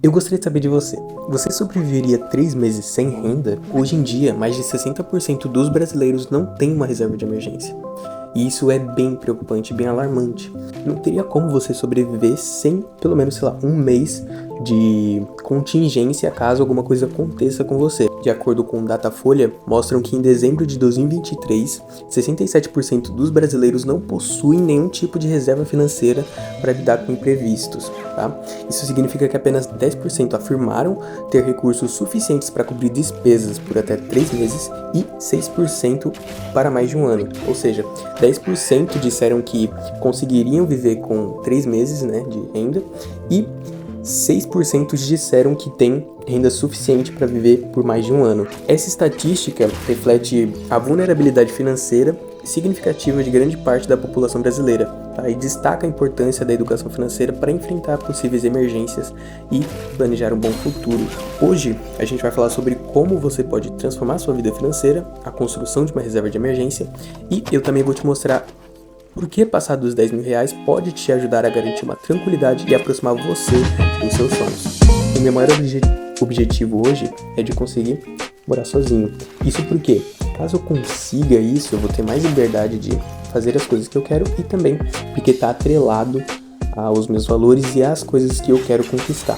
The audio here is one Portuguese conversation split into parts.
Eu gostaria de saber de você. Você sobreviveria 3 meses sem renda? Hoje em dia, mais de 60% dos brasileiros não têm uma reserva de emergência. E isso é bem preocupante, bem alarmante. Não teria como você sobreviver sem, pelo menos, um mês de contingência caso alguma coisa aconteça com você. De acordo com o Datafolha, mostram que em dezembro de 2023, 67% dos brasileiros não possuem nenhum tipo de reserva financeira para lidar com imprevistos. Tá? Isso significa que apenas 10% afirmaram ter recursos suficientes para cobrir despesas por até 3 meses e 6% para mais de um ano. Ou seja, 10% disseram que conseguiriam viver com 3 meses, de renda, e 6% disseram que têm renda suficiente para viver por mais de um ano. Essa estatística reflete a vulnerabilidade financeira significativa de grande parte da população brasileira, tá? E destaca a importância da educação financeira para enfrentar possíveis emergências e planejar um bom futuro. Hoje, a gente vai falar sobre como você pode transformar sua vida financeira, a construção de uma reserva de emergência, e eu também vou te mostrar por que passar dos 10 mil reais pode te ajudar a garantir uma tranquilidade e aproximar você dos seus sonhos. O meu maior objetivo hoje é de conseguir morar sozinho. Isso porque, caso eu consiga isso, eu vou ter mais liberdade de fazer as coisas que eu quero e também porque está atrelado aos meus valores e às coisas que eu quero conquistar.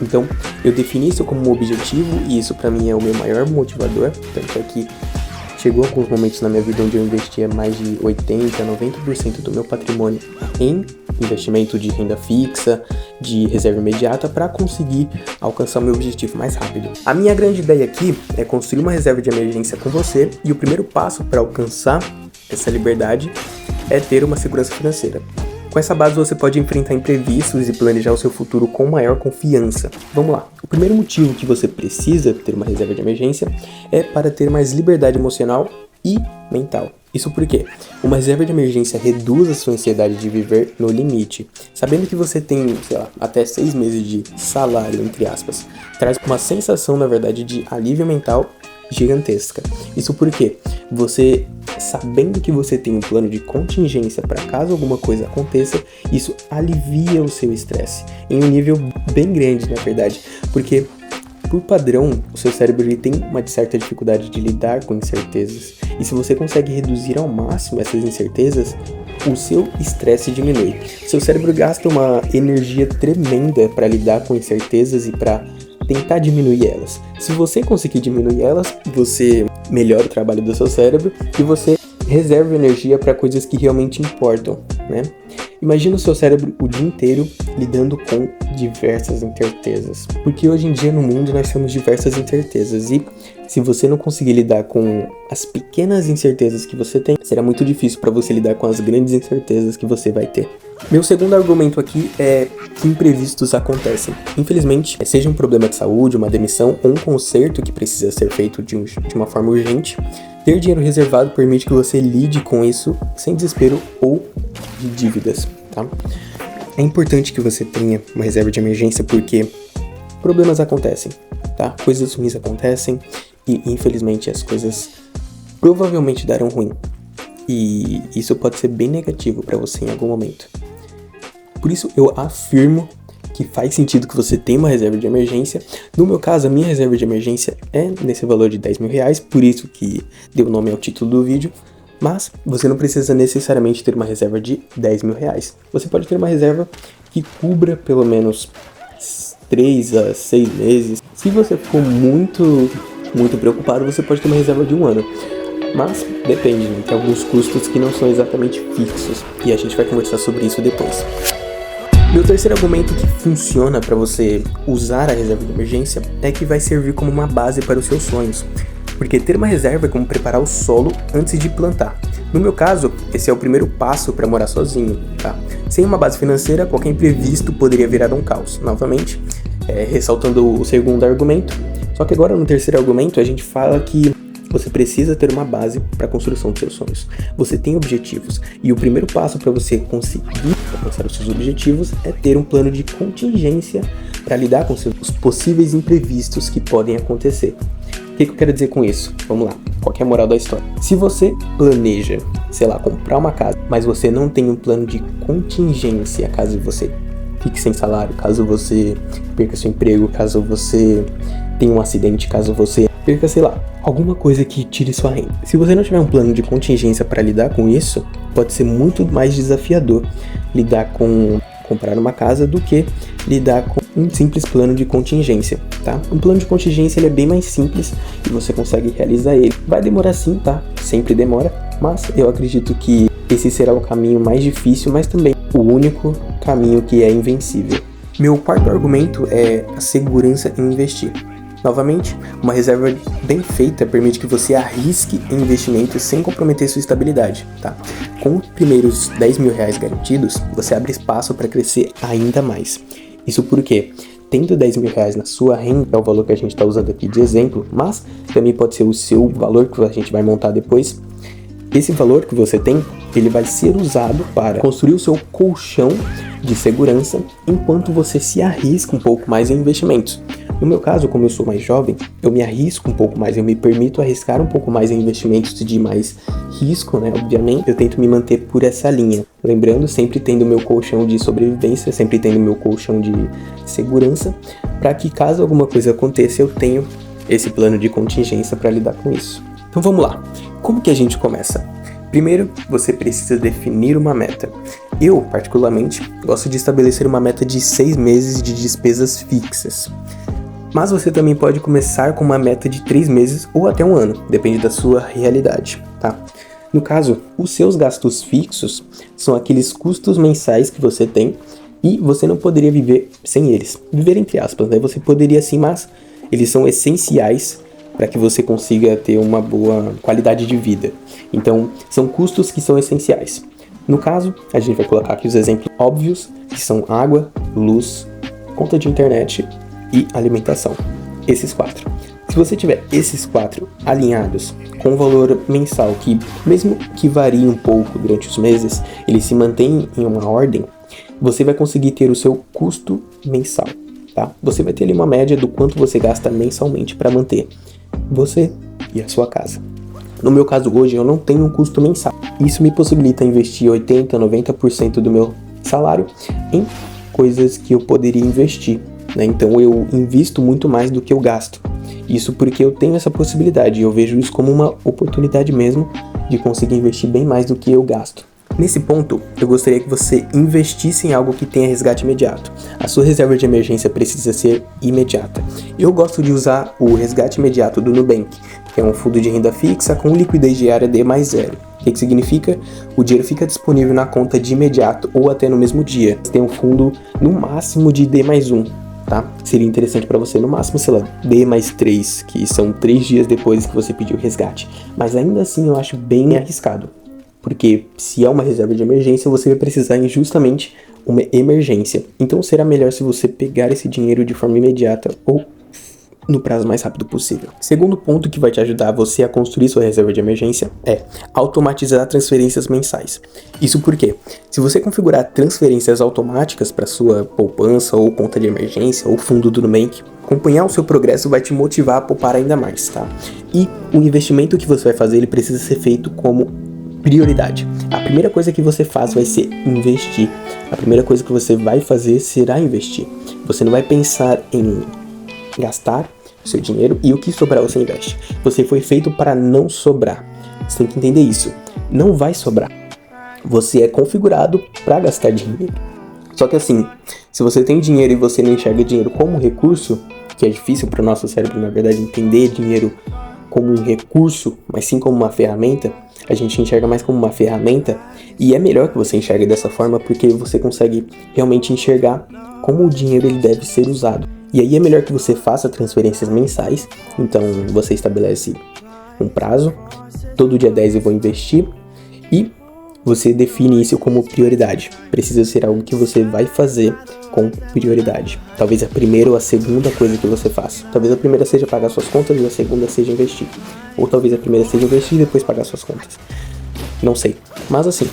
Então, eu defini isso como um objetivo e isso para mim é o meu maior motivador, tanto é que chegou alguns momentos na minha vida onde eu investia mais de 80%, 90% do meu patrimônio em investimento de renda fixa, de reserva imediata, para conseguir alcançar o meu objetivo mais rápido. A minha grande ideia aqui é construir uma reserva de emergência com você, e o primeiro passo para alcançar essa liberdade é ter uma segurança financeira. Com essa base você pode enfrentar imprevistos e planejar o seu futuro com maior confiança. Vamos lá. O primeiro motivo que você precisa ter uma reserva de emergência é para ter mais liberdade emocional e mental. Isso porque uma reserva de emergência reduz a sua ansiedade de viver no limite. Sabendo que você tem, até 6 meses de salário, entre aspas, traz uma sensação, na verdade, de alívio mental gigantesca. Isso porque você, sabendo que você tem um plano de contingência para caso alguma coisa aconteça, isso alivia o seu estresse em um nível bem grande, na verdade, porque por padrão o seu cérebro ele tem uma certa dificuldade de lidar com incertezas, e se você consegue reduzir ao máximo essas incertezas, o seu estresse diminui. Seu cérebro gasta uma energia tremenda para lidar com incertezas e para tentar diminuir elas. Se você conseguir diminuir elas, você melhora o trabalho do seu cérebro e você reserva energia para coisas que realmente importam, Imagina o seu cérebro o dia inteiro lidando com diversas incertezas. Porque hoje em dia no mundo nós temos diversas incertezas e se você não conseguir lidar com as pequenas incertezas que você tem, será muito difícil para você lidar com as grandes incertezas que você vai ter. Meu segundo argumento aqui é que imprevistos acontecem. Infelizmente, seja um problema de saúde, uma demissão ou um conserto que precisa ser feito de uma forma urgente, ter dinheiro reservado permite que você lide com isso sem desespero ou de dívidas, tá? É importante que você tenha uma reserva de emergência porque problemas acontecem, tá? Coisas ruins acontecem e infelizmente as coisas provavelmente darão ruim. E isso pode ser bem negativo para você em algum momento. Por isso eu afirmo que faz sentido que você tenha uma reserva de emergência. No meu caso, a minha reserva de emergência é nesse valor de 10 mil reais, por isso que deu nome ao título do vídeo. Mas você não precisa necessariamente ter uma reserva de 10 mil reais. Você pode ter uma reserva que cubra pelo menos 3 a 6 meses. Se você for muito preocupado, você pode ter uma reserva de um ano. Mas depende, tem alguns custos que não são exatamente fixos. E a gente vai conversar sobre isso depois. Meu terceiro argumento que funciona para você usar a reserva de emergência é que vai servir como uma base para os seus sonhos. Porque ter uma reserva é como preparar o solo antes de plantar. No meu caso, esse é o primeiro passo para morar sozinho, tá? Sem uma base financeira, qualquer imprevisto poderia virar um caos. Novamente, ressaltando o segundo argumento. Só que agora no terceiro argumento a gente fala que você precisa ter uma base para a construção dos seus sonhos. Você tem objetivos e o primeiro passo para você conseguir alcançar os seus objetivos é ter um plano de contingência para lidar com os possíveis imprevistos que podem acontecer. O que eu quero dizer com isso? Vamos lá, qual que é a moral da história? Se você planeja, comprar uma casa, mas você não tem um plano de contingência caso você fique sem salário, caso você perca seu emprego, caso você tenha um acidente, caso você perca, sei lá, alguma coisa que tire sua renda. Se você não tiver um plano de contingência para lidar com isso, pode ser muito mais desafiador lidar com comprar uma casa do que lidar com um simples plano de contingência, tá? Um plano de contingência ele é bem mais simples e você consegue realizar ele. Vai demorar sim, tá? Sempre demora, mas eu acredito que esse será o caminho mais difícil, mas também o único caminho que é invencível. Meu quarto argumento é a segurança em investir. Novamente, uma reserva bem feita permite que você arrisque em investimentos sem comprometer sua estabilidade, tá? Com os primeiros 10 mil reais garantidos, você abre espaço para crescer ainda mais. Isso porque, tendo 10 mil reais na sua renda, é o valor que a gente está usando aqui de exemplo, mas também pode ser o seu valor que a gente vai montar depois. Esse valor que você tem, ele vai ser usado para construir o seu colchão de segurança enquanto você se arrisca um pouco mais em investimentos. No meu caso, como eu sou mais jovem, eu me arrisco um pouco mais, eu me permito arriscar um pouco mais em investimentos de mais risco, né? Obviamente, eu tento me manter por essa linha. Lembrando, sempre tendo meu colchão de sobrevivência, sempre tendo meu colchão de segurança, para que caso alguma coisa aconteça, eu tenho esse plano de contingência para lidar com isso. Então vamos lá. Como que a gente começa? Primeiro, você precisa definir uma meta. Eu, particularmente, gosto de estabelecer uma meta de 6 meses de despesas fixas. Mas você também pode começar com uma meta de 3 meses ou até um ano, depende da sua realidade, tá? No caso, os seus gastos fixos são aqueles custos mensais que você tem e você não poderia viver sem eles. Viver entre aspas, né? Você poderia sim, mas eles são essenciais para que você consiga ter uma boa qualidade de vida. Então, são custos que são essenciais. No caso, a gente vai colocar aqui os exemplos óbvios, que são água, luz, conta de internet e alimentação. Esses 4. Se você tiver esses 4 alinhados com um valor mensal que, mesmo que varie um pouco durante os meses, ele se mantém em uma ordem, você vai conseguir ter o seu custo mensal, tá? Você vai ter ali uma média do quanto você gasta mensalmente para manter você e a sua casa. No meu caso hoje, eu não tenho um custo mensal. Isso me possibilita investir 80%, 90% do meu salário em coisas que eu poderia investir, né? Então eu invisto muito mais do que eu gasto. Isso porque eu tenho essa possibilidade. Eu vejo isso como uma oportunidade mesmo de conseguir investir bem mais do que eu gasto. Nesse ponto, eu gostaria que você investisse em algo que tenha resgate imediato. A sua reserva de emergência precisa ser imediata. Eu gosto de usar o resgate imediato do Nubank, que é um fundo de renda fixa com liquidez diária D mais 0. O que significa? O dinheiro fica disponível na conta de imediato ou até no mesmo dia. Você tem um fundo no máximo de D mais 1. Tá? Seria interessante para você no máximo, sei lá, D mais 3, que são 3 dias depois que você pediu o resgate. Mas ainda assim eu acho bem arriscado. Porque se é uma reserva de emergência, você vai precisar em justamente uma emergência. Então será melhor se você pegar esse dinheiro de forma imediata ou no prazo mais rápido possível. Segundo ponto que vai te ajudar você a construir sua reserva de emergência é automatizar transferências mensais. Isso porque, se você configurar transferências automáticas para sua poupança ou conta de emergência ou fundo do Nubank, acompanhar o seu progresso vai te motivar a poupar ainda mais, tá? E o investimento que você vai fazer, ele precisa ser feito como prioridade. A primeira coisa que você faz vai ser investir. A primeira coisa que você vai fazer será investir. Você não vai pensar em gastar o seu dinheiro e o que sobrar você investe. Você foi feito para não sobrar. Você tem que entender isso. Não vai sobrar. Você é configurado para gastar dinheiro. Só que assim, se você tem dinheiro e você não enxerga dinheiro como um recurso, que é difícil para o nosso cérebro, na verdade, entender dinheiro como um recurso, mas sim como uma ferramenta, a gente enxerga mais como uma ferramenta, e é melhor que você enxergue dessa forma porque você consegue realmente enxergar como o dinheiro ele deve ser usado. E aí é melhor que você faça transferências mensais, então você estabelece um prazo, todo dia 10 eu vou investir, e você define isso como prioridade. Precisa ser algo que você vai fazer com prioridade. Talvez a primeira ou a segunda coisa que você faça. Talvez a primeira seja pagar suas contas e a segunda seja investir. Ou talvez a primeira seja investir e depois pagar suas contas. Não sei. Mas assim,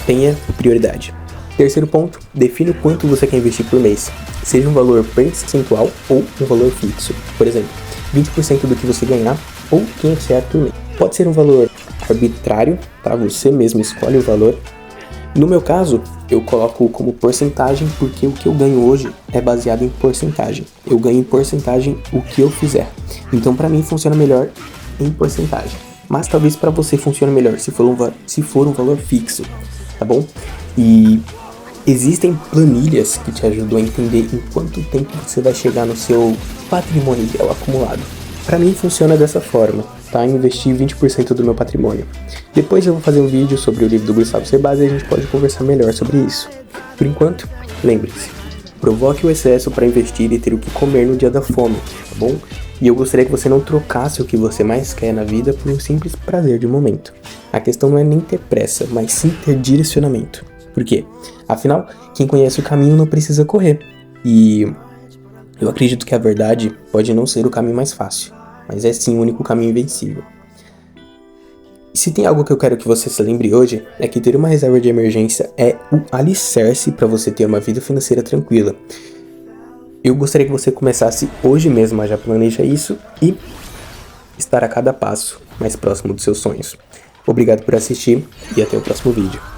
tenha prioridade. Terceiro ponto, define o quanto você quer investir por mês. Seja um valor percentual ou um valor fixo. Por exemplo, 20% do que você ganhar ou R$500 por mês. Pode ser um valor arbitrário, tá? Você mesmo escolhe o valor. No meu caso, eu coloco como porcentagem porque o que eu ganho hoje é baseado em porcentagem. Eu ganho em porcentagem o que eu fizer. Então para mim funciona melhor em porcentagem. Mas talvez para você funcione melhor se for um valor fixo, tá bom? E existem planilhas que te ajudam a entender em quanto tempo você vai chegar no seu patrimônio real acumulado. Para mim funciona dessa forma, tá? Investir 20% do meu patrimônio. Depois eu vou fazer um vídeo sobre o livro do Gustavo Cerbasi e a gente pode conversar melhor sobre isso. Por enquanto, lembre-se, provoque o excesso para investir e ter o que comer no dia da fome, tá bom? E eu gostaria que você não trocasse o que você mais quer na vida por um simples prazer de momento. A questão não é nem ter pressa, mas sim ter direcionamento. Por quê? Afinal, quem conhece o caminho não precisa correr. E eu acredito que a verdade pode não ser o caminho mais fácil, mas é sim o único caminho invencível. E se tem algo que eu quero que você se lembre hoje, é que ter uma reserva de emergência é o alicerce para você ter uma vida financeira tranquila. Eu gostaria que você começasse hoje mesmo a já planejar isso e estar a cada passo mais próximo dos seus sonhos. Obrigado por assistir e até o próximo vídeo.